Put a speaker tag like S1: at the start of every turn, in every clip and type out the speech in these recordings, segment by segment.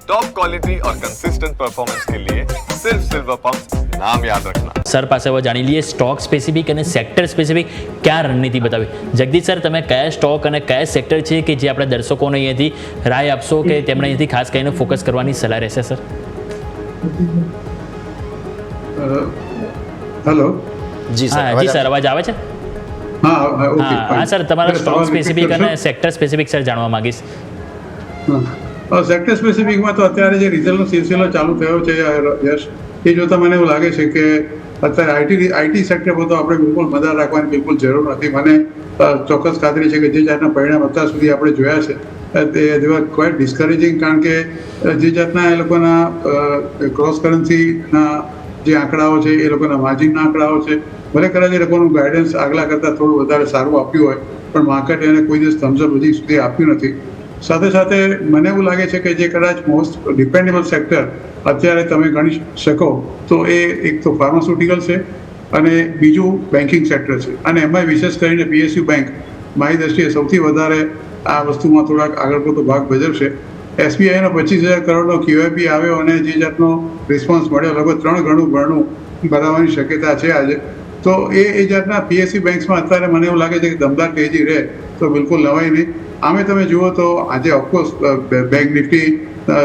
S1: Top quality और consistent performance के लिए सिर्फ सिल्वर पंप नाम याद रखना।
S2: સર પાસે હવે જાણી લઈએ સ્ટોક સ્પેસિફિક અને સેક્ટર સ્પેસિફિક ક્યાં રણનીતિ બતાવી. જગદીશ સર, તમે કયા સ્ટોક અને કયા સેક્ટર છે કે જે આપણે દર્શકોને અહીંયાથી રાય આપશો કે તેમણે અહીંયાથી ખાસ કરીને ફોકસ કરવાની સલાહ રહેશે સર?
S3: હેલો.
S4: જી
S2: હા જી સર, અવાજ આવે છે? હા સર, તમારા સ્ટોક સ્પેસિફિક અને સેક્ટર સ્પેસિફિક સર જાણવા માંગીશ.
S3: સેક્ટર સ્પેસિફિકમાં તો અત્યારે જે રિઝલ્ટનો સિલસિલો ચાલુ થયો છે યશ, એ જોતાં મને એવું લાગે છે કે અત્યારે આઈટી સેક્ટર પર તો આપણે બિલકુલ મદદ રાખવાની બિલકુલ જરૂર નથી. મને ચોક્કસ ખાતરી છે કે જે જાતના પરિણામ અત્યાર સુધી આપણે જોયા છે તે ક્વાઇટ ડિસ્કરેજિંગ, કારણ કે જે જાતના એ લોકોના ક્રોસ કરન્સીના જે આંકડાઓ છે, એ લોકોના માર્જિનના આંકડાઓ છે, ભલે કદાચ એ લોકોનું ગાઈડન્સ આગલા કરતાં થોડું વધારે સારું આપ્યું હોય, પણ માર્કેટ એને કોઈ દિવસ થમ્સઅપ હજી સુધી આપ્યું નથી. સાથે સાથે મને એવું લાગે છે કે જે કદાચ મોસ્ટ ડિપેન્ડેબલ સેક્ટર અત્યારે તમે ગણી શકો તો એ એક તો ફાર્માસ્યુટિકલ છે અને બીજું બેન્કિંગ સેક્ટર છે. અને એમાં વિશેષ કરીને PSU બેંક મારી દ્રષ્ટિએ સૌથી વધારે આ વસ્તુમાં થોડાક આગળ પડતો ભાગ ભજવશે. SBIનો 25,000 કરોડનો QIP આવ્યો અને જે જાતનો રિસ્પોન્સ મળ્યો, લગભગ 3 ગણું ભરણું ભરાવાની શક્યતા છે આજે. તો એ જાતના PSU બેંક્સમાં અત્યારે મને એવું લાગે છે કે દમદાર તેજી રહે તો બિલકુલ નવાઈ નહીં. આમે તમે જુઓ તો આજે ઓફકોર્સ બેંક નિફ્ટી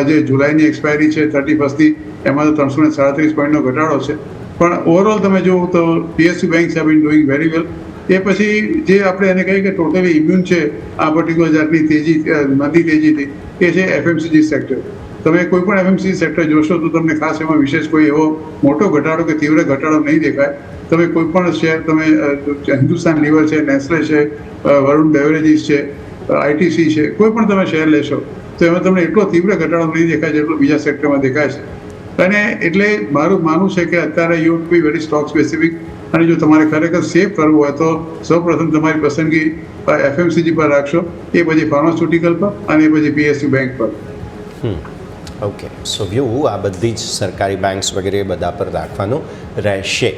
S3: જે જુલાઈની એક્સપાયરી છે 31મી, એમાં તો 337 પોઈન્ટનો ઘટાડો છે. પણ ઓવરઓલ તમે જુઓ તો PSU banks have been doing very well. એ પછી જે આપણે એને કહીએ કે ટોટલી ઇમ્યુન છે આ પર્ટિક્યુલર જાતની મંદી તેજીથી, એ છે FMCG સેક્ટર. તમે કોઈ પણ FMCG સેક્ટર જોશો તો તમને ખાસ એમાં વિશેષ કોઈ એવો મોટો ઘટાડો કે તીવ્ર ઘટાડો નહીં દેખાય. તમે કોઈ પણ શેર, તમે હિન્દુસ્તાન લીવર છે, નેસ્લે છે, વરુણ બેવરેજીસ છે, ITC છે, કોઈ પણ તમે શેર લેશો તો એમાં તમને એટલો તીવ્ર ઘટાડો નહીં દેખાય જેટલો બીજા સેક્ટરમાં દેખાય છે. અને એટલે મારું માનવું છે કે અત્યારે you to be very stock specific. અને જો તમારે ખરેખર સેવ કરવું હોય તો સૌપ્રથમ તમારી પસંદગી FMCG પર રાખશો, એ પછી ફાર્માસ્યુટિકલ પર અને એ પછી PSU બેંક પર.
S4: ઓકે, સો વ્યૂ આ બધી જ સરકારી બેંક્સ વગેરે બધા પર રાખવાનું રહેશે.